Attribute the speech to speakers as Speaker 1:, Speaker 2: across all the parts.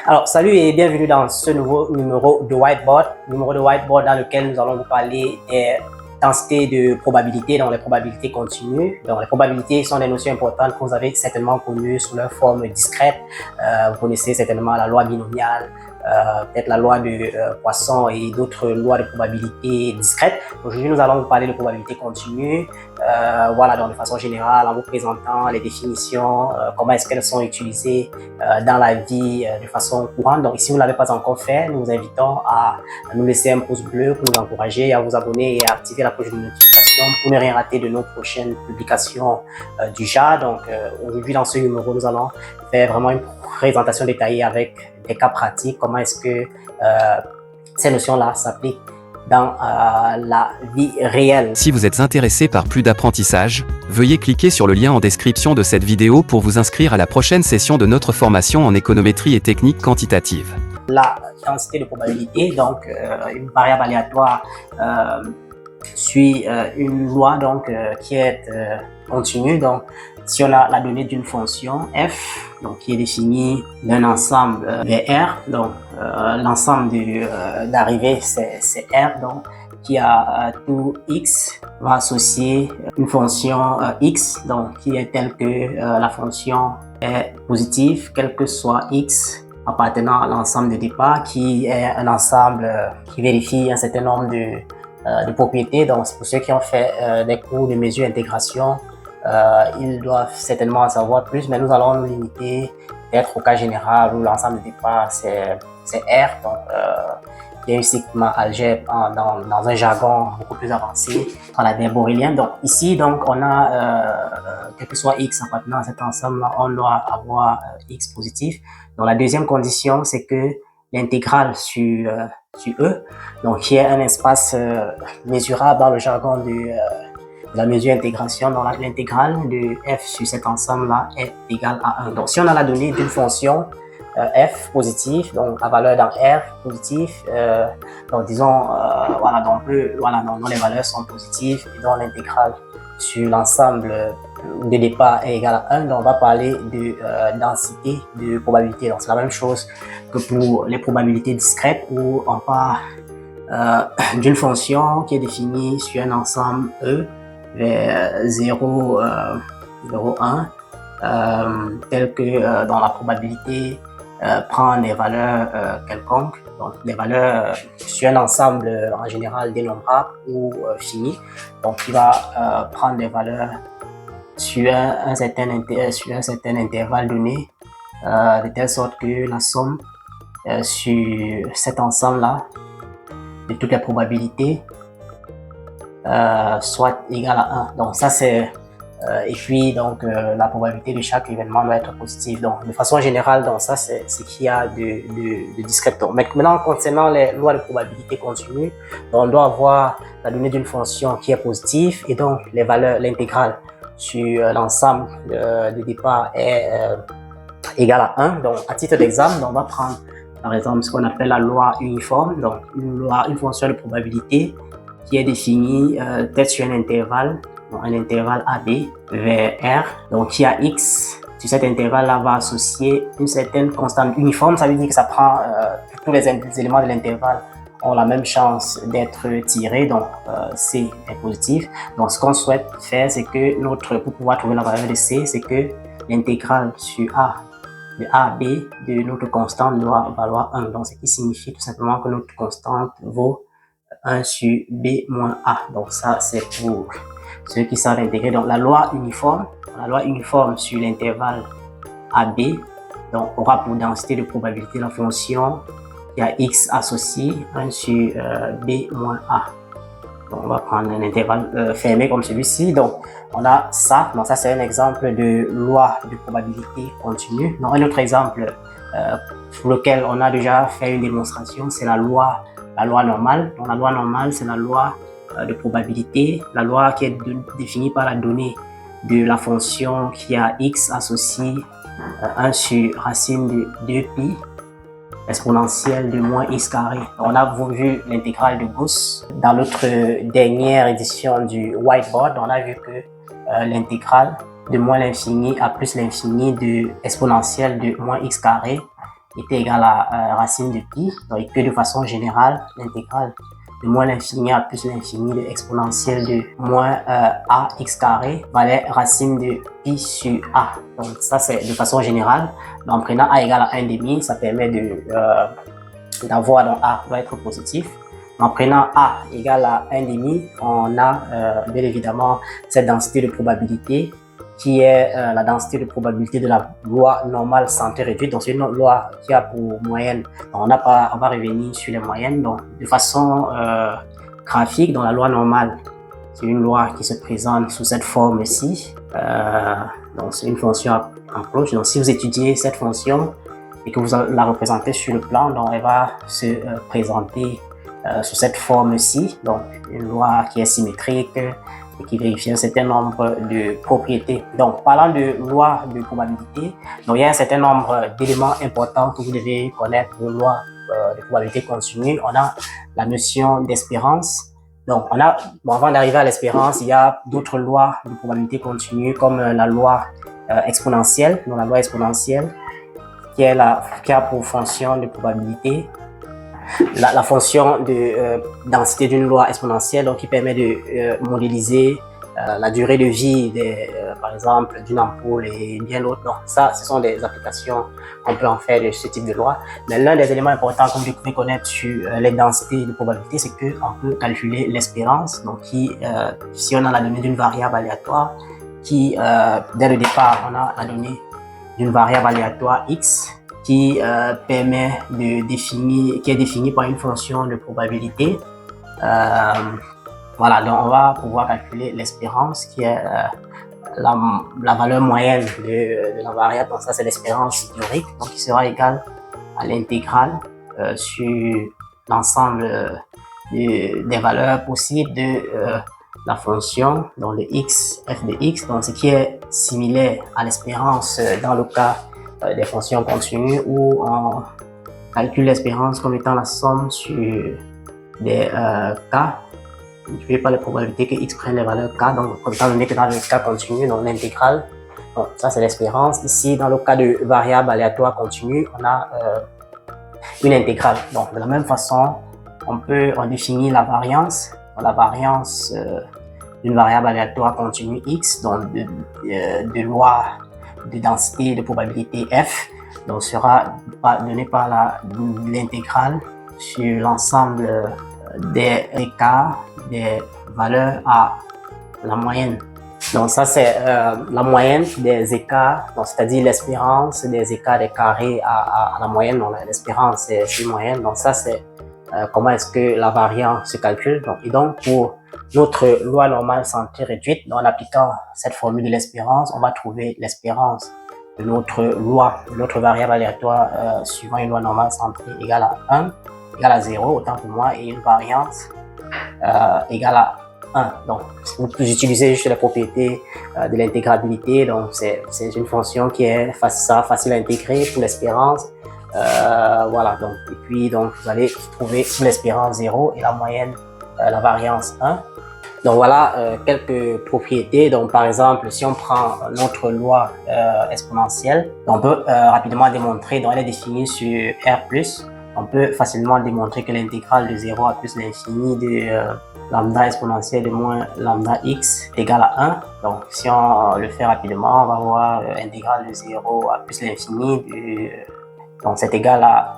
Speaker 1: Alors, salut et bienvenue dans ce nouveau numéro de Whiteboard, dans lequel nous allons vous parler des densités de probabilité, donc les probabilités continues. Donc, les probabilités sont des notions importantes que vous avez certainement connues sous leur forme discrète. Vous connaissez certainement la loi binomiale, peut-être la loi de Poisson et d'autres lois de probabilité discrètes. Aujourd'hui, nous allons vous parler de probabilité continue. Voilà, donc de façon générale, en vous présentant les définitions, comment est-ce qu'elles sont utilisées dans la vie de façon courante. Donc, si vous ne l'avez pas encore fait, nous vous invitons à nous laisser un pouce bleu pour nous encourager, à vous abonner et à activer la cloche de notification pour ne rien rater de nos prochaines publications du genre. Donc, aujourd'hui, dans ce numéro, nous allons faire vraiment une présentation détaillée avec des cas pratiques, comment est-ce que ces notions-là s'appliquent dans la vie réelle.
Speaker 2: Si vous êtes intéressé par plus d'apprentissage, veuillez cliquer sur le lien en description de cette vidéo pour vous inscrire à la prochaine session de notre formation en économétrie et techniques quantitatives.
Speaker 1: La densité de probabilité, donc une variable aléatoire suit une loi donc qui est continue. Donc, si on a la donnée d'une fonction f, donc qui est définie d'un ensemble VR, donc l'ensemble d'arrivée c'est R, donc qui a tout x va associer une fonction x, donc qui est telle que la fonction est positive, quel que soit x appartenant à l'ensemble de départ, qui est un ensemble qui vérifie un certain nombre de propriétés. Donc, pour ceux qui ont fait des cours de mesure intégration, ils doivent certainement en savoir plus, mais nous allons nous limiter peut-être au cas général où l'ensemble de départ c'est R. Donc, il y a un sigma algèbre dans un jargon beaucoup plus avancé, dans la borélien. Donc ici, donc, on a quel que soit x appartenant à cet ensemble, on doit avoir x positif. Donc la deuxième condition, c'est que l'intégrale sur E, donc qui est un espace mesurable dans le jargon de la mesure intégration, donc l'intégrale de f sur cet ensemble-là est égale à 1. Donc si on a la donnée d'une fonction f positif, donc la valeur dans R positif, donc disons voilà, donc dont les valeurs sont positives et dont l'intégrale sur l'ensemble de départ est égale à 1, donc on va parler de densité de probabilité. Donc c'est la même chose que pour les probabilités discrètes où on part d'une fonction qui est définie sur un ensemble E vers 0, 0, 1, tel que dans la probabilité prend des valeurs quelconques, donc des valeurs sur un ensemble en général dénombrable ou fini. Donc il va prendre des valeurs sur un certain intervalle donné, de telle sorte que la somme sur cet ensemble-là de toutes les probabilités soit égale à 1. Donc ça c'est et puis donc la probabilité de chaque événement doit être positive. Donc de façon générale, donc ça c'est ce qu'il y a de discret. Donc maintenant concernant les lois de probabilité continue, donc on doit avoir la donnée d'une fonction qui est positive et donc les valeurs, l'intégrale sur l'ensemble de départ est égale à 1. Donc à titre d'exemple, on va prendre par exemple ce qu'on appelle la loi uniforme, donc une fonction de probabilité qui est définie peut-être sur un intervalle AB vers R, donc qui a x. Sur cet intervalle-là va associer une certaine constante uniforme, ça veut dire que ça prend tous les éléments de l'intervalle ont la même chance d'être tirés, donc C est positif. Donc ce qu'on souhaite faire, c'est que pour pouvoir trouver la valeur de C, c'est que l'intégrale sur A de A à B de notre constante doit valoir 1. Donc ce qui signifie tout simplement que notre constante vaut 1 sur B moins A. Donc ça c'est pour ceux qui savent intégrer. Donc la loi uniforme sur l'intervalle AB, donc aura pour densité de probabilité la fonction qui a x associé 1 sur B moins A. Donc on va prendre un intervalle fermé comme celui-ci. Donc on a ça. Donc ça c'est un exemple de loi de probabilité continue. Donc un autre exemple pour lequel on a déjà fait une démonstration, c'est la loi normale. Donc la loi normale, c'est la loi de probabilité, la loi qui est définie par la donnée de la fonction qui a x associé 1 sur racine de 2pi exponentielle de moins x carré. On a vu l'intégrale de Gauss. Dans notre dernière édition du whiteboard, on a vu que l'intégrale de moins l'infini à plus l'infini de exponentielle de moins x carré était égal à racine de pi, donc que de façon générale, l'intégrale de moins l'infini à plus l'infini de exponentielle de moins ax carré valait racine de pi sur a. Donc ça c'est de façon générale. Donc, en prenant a égale à 1,5, ça permet d'avoir donc a doit être positif. En prenant a égale à 1,5, on a bien évidemment cette densité de probabilité qui est la densité de probabilité de la loi normale santé réduite. Donc, c'est une loi qui a pour moyenne, on va revenir sur les moyennes. Donc, de façon graphique, dans la loi normale, c'est une loi qui se présente sous cette forme-ci. Donc, c'est une fonction en cloche. Donc, si vous étudiez cette fonction et que vous la représentez sur le plan, donc elle va se présenter sous cette forme-ci. Donc, une loi qui est symétrique et qui vérifie un certain nombre de propriétés. Donc, parlant de loi de probabilité, donc il y a un certain nombre d'éléments importants que vous devez connaître pour une loi de probabilité continue. On a la notion d'espérance. Donc, avant d'arriver à l'espérance, il y a d'autres lois de probabilité continue comme la loi exponentielle. Donc, la loi exponentielle qui a pour fonction de probabilité la fonction de densité d'une loi exponentielle, donc qui permet de modéliser la durée de vie par exemple d'une ampoule et bien d'autres. Donc ça, ce sont des applications qu'on peut en faire de ce type de loi. Mais l'un des éléments importants que vous devez connaître sur les densités de probabilité, c'est qu'on peut calculer l'espérance, donc si on a la donnée d'une variable aléatoire, dès le départ, on a la donnée d'une variable aléatoire x, qui permet qui est définie par une fonction de probabilité. Voilà, donc on va pouvoir calculer l'espérance qui est la valeur moyenne de la variable. Donc ça c'est l'espérance théorique, donc qui sera égale à l'intégrale sur l'ensemble des valeurs possibles de la fonction, donc le x, f de x, donc ce qui est similaire à l'espérance dans le cas des fonctions continues où on calcule l'espérance comme étant la somme sur des cas, multiplié par les probabilités que x prenne les valeurs k, donc étant donné que dans le cas continu, donc l'intégrale, donc ça c'est l'espérance. Ici, dans le cas de variable aléatoire continue, on a une intégrale. Donc de la même façon, on définit la variance d'une variable aléatoire continue x, donc de loi de densité de probabilité f, donc sera donnée par l'intégrale sur l'ensemble des écarts des valeurs à la moyenne. Donc ça c'est la moyenne des écarts, c'est-à-dire l'espérance des écarts des carrés à la moyenne. Donc l'espérance c'est une moyenne, donc ça c'est comment est-ce que la variance se calcule. Et donc pour notre loi normale santé réduite, en appliquant cette formule de l'espérance, on va trouver l'espérance de notre variable aléatoire suivant une loi normale santé égale à 1, égale à 0, autant pour moi, et une variance égale à 1. Donc, vous utilisez juste les propriétés de l'intégrabilité. Donc, c'est une fonction qui est facile à intégrer pour l'espérance. Voilà, donc, et puis, donc, vous allez trouver l'espérance 0 et la moyenne, la variance 1. Donc voilà quelques propriétés. Donc par exemple, si on prend notre loi exponentielle, on peut rapidement démontrer, donc elle est définie sur R+, on peut facilement démontrer que l'intégrale de 0 à plus l'infini de lambda exponentielle de moins lambda x est égale à 1. Donc si on le fait rapidement, on va voir intégrale de 0 à plus l'infini donc c'est égal à,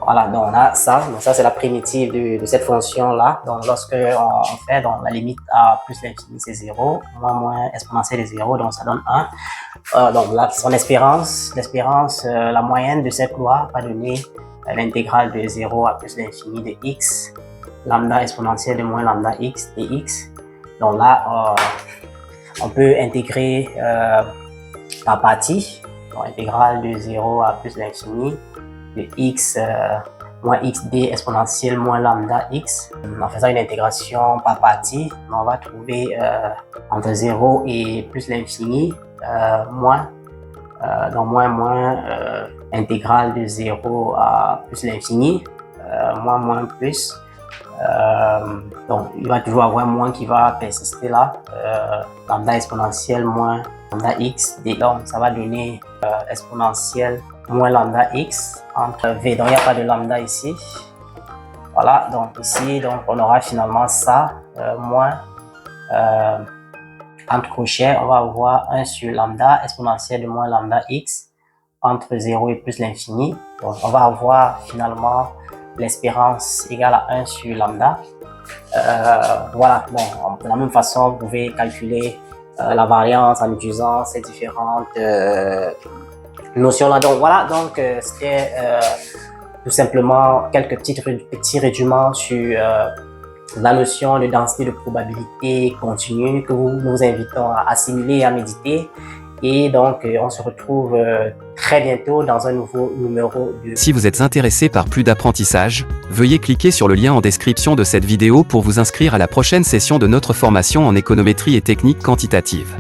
Speaker 1: voilà, donc on a ça. Donc ça c'est la primitive de cette fonction là. Donc lorsque on fait donc la limite à plus l'infini c'est 0, moins exponentielle est 0, donc ça donne 1. Donc là son espérance, la moyenne de cette loi va donner l'intégrale de 0 à plus l'infini de x, lambda exponentielle de moins lambda x dx. Donc là on peut intégrer par partie, donc intégrale de 0 à plus l'infini de x moins xd exponentielle moins lambda x. En faisant une intégration par partie, on va trouver entre 0 et plus l'infini moins intégrale de 0 à plus l'infini moins plus. Donc il va toujours avoir moins qui va persister là, lambda exponentielle moins lambda x, donc ça va donner exponentielle moins lambda x entre v. Donc, il n'y a pas de lambda ici. Voilà, donc ici, donc, on aura finalement ça, moins, entre crochets, on va avoir 1 sur lambda exponentielle de moins lambda x entre 0 et plus l'infini. Donc, on va avoir finalement l'espérance égale à 1 sur lambda. Voilà, bon, de la même façon, vous pouvez calculer la variance en utilisant ces différentes notions-là. Donc voilà, donc c'était tout simplement quelques petits rudiments sur la notion de densité de probabilité continue que nous invitons à assimiler et à méditer. Et donc, on se retrouve très bientôt dans un nouveau numéro de...
Speaker 2: Si vous êtes intéressé par plus d'apprentissage, veuillez cliquer sur le lien en description de cette vidéo pour vous inscrire à la prochaine session de notre formation en économétrie et technique quantitative.